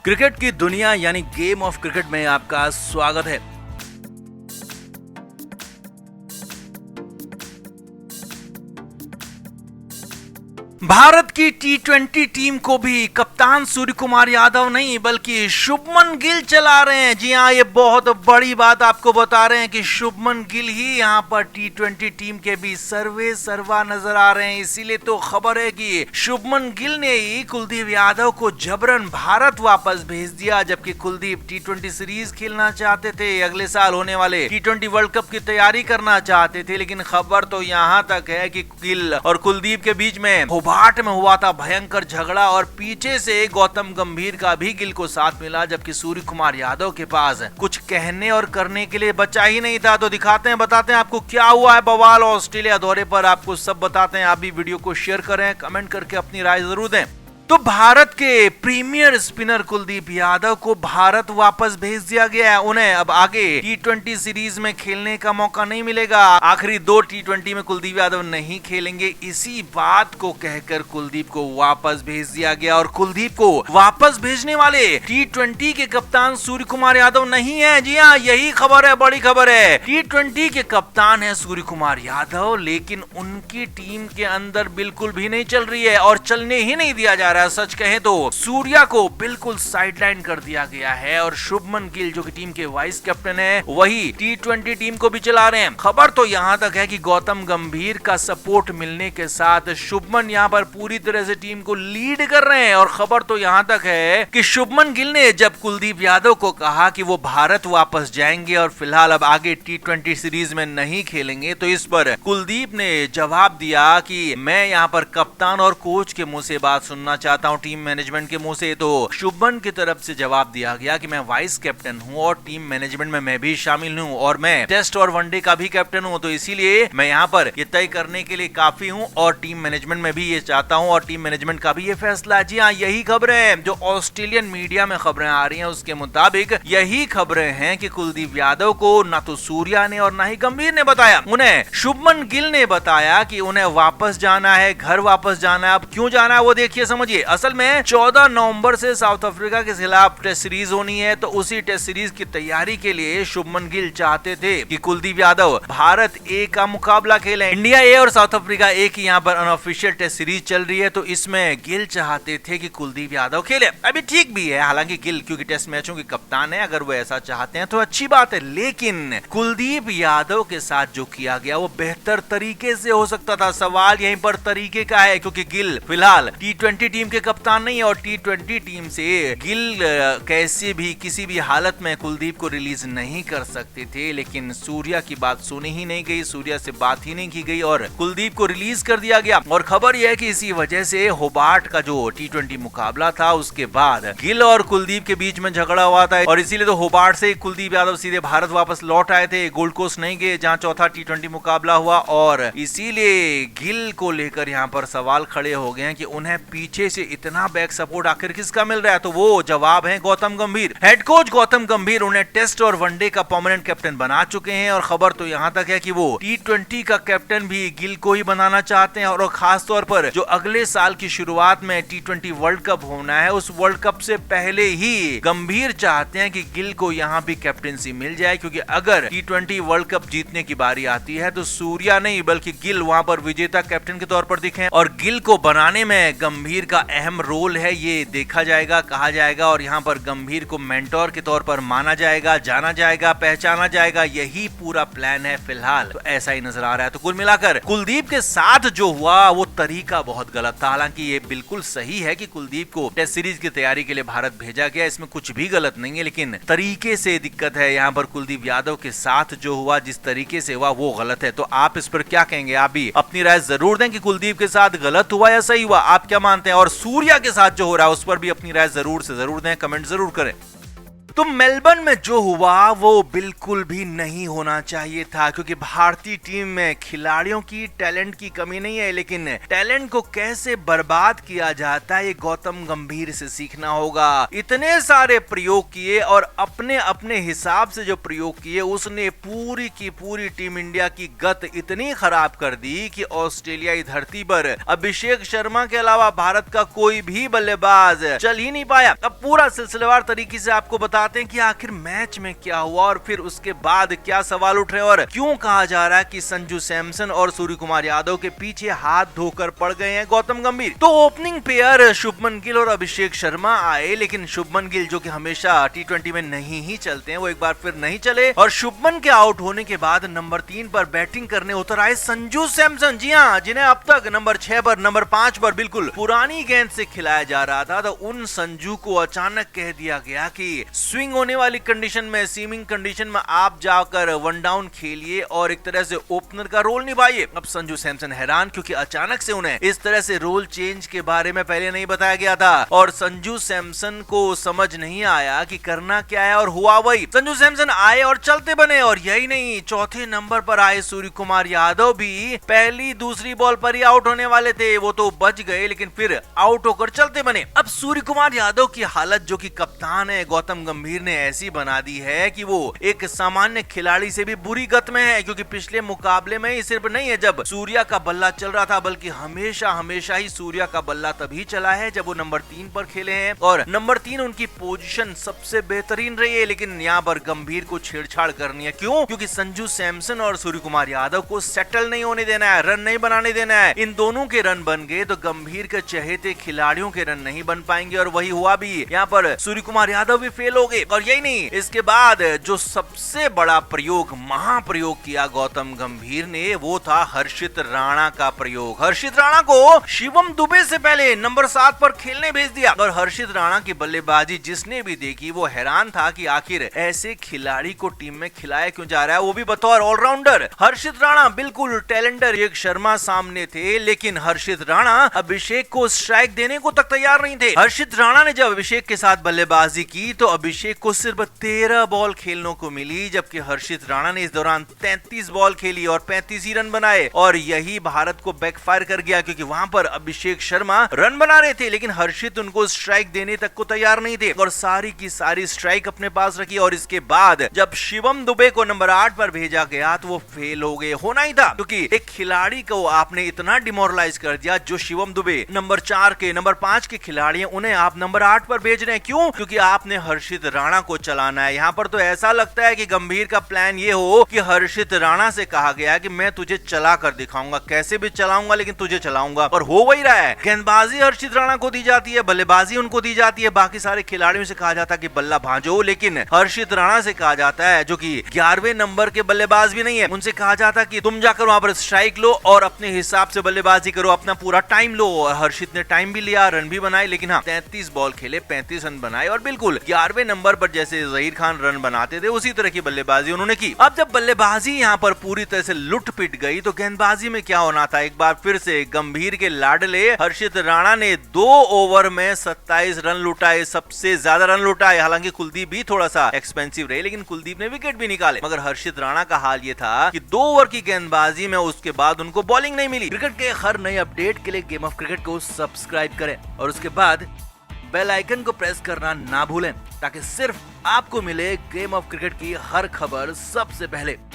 Cricket की दुनिया यानी गेम ऑफ क्रिकेट में आपका स्वागत है। भारत की टी20 टीम को भी कप्तान सूर्य कुमार यादव नहीं बल्कि शुभमन गिल चला रहे हैं। जी हाँ, ये बहुत बड़ी बात आपको बता रहे हैं कि शुभमन गिल ही यहाँ पर टी20 टीम के भी सर्वे सर्वा नजर आ रहे हैं। इसीलिए तो खबर है कि शुभमन गिल ने ही कुलदीप यादव को जबरन भारत वापस भेज दिया, जबकि कुलदीप टी20 सीरीज खेलना चाहते थे, अगले साल होने वाले टी20 वर्ल्ड कप की तैयारी करना चाहते थे। लेकिन खबर तो यहाँ तक है कि गिल और कुलदीप के बीच में होबार्ट में हुआ था भयंकर झगड़ा और पीछे से गौतम गंभीर का भी गिल को साथ मिला, जबकि सूर्य कुमार यादव के पास कुछ कहने और करने के लिए बचा ही नहीं था। तो दिखाते हैं, बताते हैं आपको क्या हुआ है बवाल ऑस्ट्रेलिया दौरे पर, आपको सब बताते हैं। आप भी वीडियो को शेयर करें, कमेंट करके अपनी राय जरूर दें। तो भारत के प्रीमियर स्पिनर कुलदीप यादव को भारत वापस भेज दिया गया है। उन्हें अब आगे टी20 सीरीज में खेलने का मौका नहीं मिलेगा। आखिरी 2 टी20 में कुलदीप यादव नहीं खेलेंगे, इसी बात को कहकर कुलदीप को वापस भेज दिया गया। और कुलदीप को वापस भेजने वाले टी20 के कप्तान सूर्य कुमार यादव नहीं है। जी हाँ, यही खबर है, बड़ी खबर है। टी20 के कप्तान है सूर्य कुमार यादव, लेकिन उनकी टीम के अंदर बिल्कुल भी नहीं चल रही है और चलने ही नहीं दिया जा रहा है। सच कहें तो सूर्या को बिल्कुल साइडलाइन कर दिया गया है और शुभमन गिल जो कि टीम के वाइस कैप्टन है, वही टी20 टीम को भी चला रहे हैं। खबर तो यहाँ तक है कि गौतम गंभीर का सपोर्ट मिलने के साथ शुभमन यहाँ पर पूरी तरह से टीम को लीड कर रहे हैं। और खबर तो यहाँ तक है कि शुभमन गिल ने जब कुलदीप यादव को कहा कि वो भारत वापस जाएंगे और फिलहाल अब आगे टी20 सीरीज में नहीं खेलेंगे, तो इस पर कुलदीप ने जवाब दिया कि मैं यहाँ पर कप्तान और कोच के मुंह से बात सुनना चाहता हूं, टीम मैनेजमेंट के मुंह से। तो शुभमन की तरफ से जवाब दिया गया कि मैं वाइस कैप्टन हूं और टीम मैनेजमेंट में मैं भी शामिल हूं और मैं टेस्ट और वनडे का भी कैप्टन हूं, तो इसीलिए मैं यहां पर ये तय करने के लिए काफी हूं और टीम मैनेजमेंट में भी ये चाहता हूं और टीम मैनेजमेंट का भी ये फैसला है। जी हाँ, यही खबरें हैं जो ऑस्ट्रेलियन मीडिया में खबरें आ रही हैं, उसके मुताबिक यही खबरें हैं कि कुलदीप यादव को ना तो सूर्या ने और ना ही गंभीर ने बताया, उन्हें शुभमन गिल ने बताया कि उन्हें वापस जाना है, घर वापस जाना है। अब क्यों जाना है वो देखिए, समझिए। असल में 14 नवंबर से साउथ अफ्रीका के खिलाफ टेस्ट सीरीज होनी है, तो उसी टेस्ट सीरीज की तैयारी के लिए शुभमन गिल चाहते थे कि कुलदीप यादव भारत ए का मुकाबला खेलें। इंडिया ए और साउथ अफ्रीका ए की यहाँ पर अनऑफिशियल टेस्ट सीरीज चल रही है, तो इसमें गिल चाहते थे कि कुलदीप यादव खेले। अभी ठीक भी है, हालांकि गिल क्योंकि टेस्ट मैचों के कप्तान है, अगर वो ऐसा चाहते हैं तो अच्छी बात है। लेकिन कुलदीप यादव के साथ जो किया गया वो बेहतर तरीके से हो सकता था। सवाल यहीं पर तरीके का है, क्योंकि गिल फिलहाल टी20 टीम के कप्तान नहीं है और टी20 टीम से गिल कैसे भी किसी भी हालत में कुलदीप को रिलीज नहीं कर सकते थे। लेकिन सूर्या की बात सुनी ही नहीं गई, सूर्या से बात ही नहीं की गई और कुलदीप को रिलीज कर दिया गया। और खबर यह है कि इसी वजह से होबार्ट का जो टी20 मुकाबला था, उसके बाद गिल और कुलदीप के बीच में झगड़ा हुआ था और इसीलिए तो होबार्ट से कुलदीप यादव सीधे भारत वापस लौट आए थे, गोल्ड कोस्ट नहीं गए जहां चौथा टी20 मुकाबला हुआ। और इसीलिए गिल को लेकर यहाँ पर सवाल खड़े हो गए हैं कि उन्हें पीछे से इतना बैक सपोर्ट आखिर किसका मिल रहा है। तो वो जवाब है गौतम गंभीर। हेड कोच गौतम गंभीर उन्हें टेस्ट और वनडे का परमानेंट कैप्टन बना चुके हैं और खबर तो यहाँ तक है कि वो टी20 का कैप्टन भी गिल को ही बनाना चाहते हैं। और खास तौर पर जो अगले साल की शुरुआत में टी20 वर्ल्ड कप होना है, उस वर्ल्ड कप से पहले ही गंभीर चाहते हैं कि गिल को यहाँ भी कैप्टनसी मिल जाए, क्योंकि अगर टी20 वर्ल्ड कप जीतने की बारी आती है तो सूर्या नहीं बल्कि गिल वहां पर विजेता कैप्टन के तौर पर दिखे और गिल को बनाने में गंभीर का अहम रोल है, ये देखा जाएगा, कहा जाएगा। और यहाँ पर गंभीर को मेंटोर के तौर पर माना जाएगा, जाना जाएगा, पहचाना जाएगा, यही पूरा प्लान है फिलहाल। तो ऐसा ही नजर आ रहा है। तो कुल मिलाकर कुलदीप के साथ जो हुआ वो तरीका बहुत गलत था। हालांकि ये बिल्कुल सही है कि कुलदीप को टेस्ट सीरीज की तैयारी के लिए भारत भेजा गया, इसमें कुछ भी गलत नहीं है, लेकिन तरीके से दिक्कत है। यहाँ पर कुलदीप यादव के साथ जो हुआ, जिस तरीके से हुआ, वो गलत है। तो आप इस पर क्या कहेंगे? आप भी अपनी राय जरूर दें कि कुलदीप के साथ गलत हुआ या सही हुआ, आप क्या मानते हैं? और सूर्या के साथ जो हो रहा है उस पर भी अपनी राय जरूर से जरूर दें, कमेंट जरूर करें। तो मेलबर्न में जो हुआ वो बिल्कुल भी नहीं होना चाहिए था, क्योंकि भारतीय टीम में खिलाड़ियों की टैलेंट की कमी नहीं है, लेकिन टैलेंट को कैसे बर्बाद किया जाता है ये गौतम गंभीर से सीखना होगा। इतने सारे प्रयोग किए और अपने अपने हिसाब से जो प्रयोग किए उसने पूरी की पूरी टीम इंडिया की गत इतनी खराब कर दी कि ऑस्ट्रेलियाई धरती पर अभिषेक शर्मा के अलावा भारत का कोई भी बल्लेबाज चल ही नहीं पाया। अब पूरा सिलसिलेवार तरीके से आपको बताते हैं कि आखिर मैच में क्या हुआ और फिर उसके बाद क्या सवाल उठ रहे और क्यों कहा जा रहा है कि संजू सैमसन और सूर्य कुमार यादव के पीछे हाथ धोकर पड़ गए हैं गौतम गंभीर। तो ओपनिंग पेयर शुभमन गिल और अभिषेक शर्मा आए, लेकिन शुभमन गिल जो कि हमेशा T20 में नहीं ही चलते हैं वो एक बार फिर नहीं चले और शुभमन के आउट होने के बाद नंबर 3 पर बैटिंग करने उतर आए संजू सैमसन। जी हाँ, जिन्हें अब तक नंबर 6 पर नंबर 5 पर बिल्कुल पुरानी गेंद से खिलाया जा रहा था, तो उन संजू को अचानक कह दिया गया कि स्विंग होने वाली कंडीशन में, सीमिंग कंडीशन में आप जाकर वन डाउन खेलिए और एक तरह से ओपनर का रोल निभाइए। अब संजू सैमसन हैरान, क्योंकि अचानक से उन्हें इस तरह से रोल चेंज के बारे में पहले नहीं बताया गया था और संजू सैमसन को समझ नहीं आया कि करना क्या है और हुआ वही। संजू सैमसन आए और चलते बने और यही नहीं, चौथे नंबर पर आए सूर्य कुमार यादव भी पहली दूसरी बॉल पर ही आउट होने वाले थे, वो तो बच गए लेकिन फिर आउट होकर चलते बने। अब सूर्य कुमार यादव की हालत, जो कि कप्तान है गौतम गंभीर ने ऐसी बना दी है कि वो एक सामान्य खिलाड़ी से भी बुरी गत में है, क्योंकि पिछले मुकाबले में ही सिर्फ नहीं है जब सूर्या का बल्ला चल रहा था, बल्कि हमेशा ही सूर्या का बल्ला तभी चला है जब वो नंबर 3 पर खेले हैं और नंबर 3 उनकी पोजीशन सबसे बेहतरीन रही है। लेकिन यहाँ पर गंभीर को छेड़छाड़ करनी है, क्यों? क्योंकि संजू सैमसन और सूर्य कुमार यादव को सेटल नहीं होने देना है, रन नहीं बनाने देना है। इन दोनों के रन बन गए तो गंभीर के चहेते खिलाड़ियों के रन नहीं बन पाएंगे और वही हुआ भी। यहाँ पर सूर्य कुमार यादव भी फेल हो गए और यही नहीं, इसके बाद जो सबसे बड़ा प्रयोग, महाप्रयोग किया गौतम गंभीर ने, वो था हर्षित राणा का प्रयोग। हर्षित राणा को शिवम दुबे से पहले नंबर 7 पर खेलने भेज दिया और हर्षित राणा की बल्लेबाजी जिसने भी देखी वो हैरान था कि आखिर ऐसे खिलाड़ी को टीम में खिलाया क्यों जा रहा है, वो भी बतौर ऑलराउंडर। हर्षित राणा बिल्कुल टैलेंटर, एक शर्मा सामने थे, लेकिन हर्षित राणा अभिषेक को स्ट्राइक देने को तक तैयार नहीं थे। हर्षित राणा ने जब अभिषेक के साथ बल्लेबाजी की तो अभिषेक को सिर्फ 13 बॉल खेलने को मिली, जबकि हर्षित राणा ने इस दौरान 33 बॉल खेली और 35 ही रन बनाए और यही भारत को बैकफायर कर गया, क्योंकि वहां पर अभिषेक शर्मा रन बना रहे थे लेकिन हर्षित उनको स्ट्राइक देने तक को तैयार नहीं थे और सारी की सारी स्ट्राइक अपने पास रखी। और इसके बाद जब शिवम दुबे को नंबर 8 पर भेजा गया तो वो फेल हो गए, होना ही था, क्योंकि एक खिलाड़ी को आपने इतना डिमोरलाइज कर दिया। जो शिवम दुबे नंबर 4 के, नंबर 5 के खिलाड़ी हैं, उन्हें आप नंबर 8 पर भेज रहे हैं, क्यों? क्योंकि आपने हर्षित राणा को चलाना है। यहाँ पर तो ऐसा लगता है कि गंभीर का प्लान ये हो कि हर्षित राणा से कहा गया कि मैं तुझे चला कर दिखाऊंगा, कैसे भी चलाऊंगा लेकिन तुझे चलाऊंगा, और हो वही रहा है। गेंदबाजी हर्षित राणा को दी जाती है, बल्लेबाजी उनको दी जाती है, बाकी सारे खिलाड़ियों से कहा जाता है कि बल्ला भांजो, लेकिन हर्षित राणा से कहा जाता है, जो कि 11वें नंबर के बल्लेबाज भी नहीं है, उनसे कहा जाता है कि तुम जाकर वहां पर स्ट्राइक लो और अपने हिसाब से बल्लेबाजी करो, अपना पूरा टाइम लो। और हर्षित ने टाइम भी लिया, रन भी बनाए, लेकिन हाँ 33 बॉल खेले, 35 रन बनाए और बिल्कुल 11वें नंबर पर जैसे जहीर खान रन बनाते थे उसी तरह की बल्लेबाजी उन्होंने की। अब जब बल्लेबाजी यहाँ पर पूरी तरह से लुट पिट गई तो गेंदबाजी में क्या होना था, एक बार फिर से गंभीर के लाडले हर्षित राणा ने 2 ओवर में 27 रन लुटाए, सबसे ज्यादा रन लुटाए। हालांकि कुलदीप भी थोड़ा सा एक्सपेंसिव रहे, लेकिन कुलदीप ने विकेट भी निकाले, मगर हर्षित राणा का हाल ये था कि 2 ओवर की गेंदबाजी में उसके बाद उनको बॉलिंग नहीं मिली। क्रिकेट के हर नए अपडेट के लिए गेम ऑफ क्रिकेट को सब्सक्राइब करें और उसके बाद बेल आइकन को प्रेस करना ना भूलें, ताकि सिर्फ आपको मिले गेम ऑफ क्रिकेट की हर खबर सबसे पहले।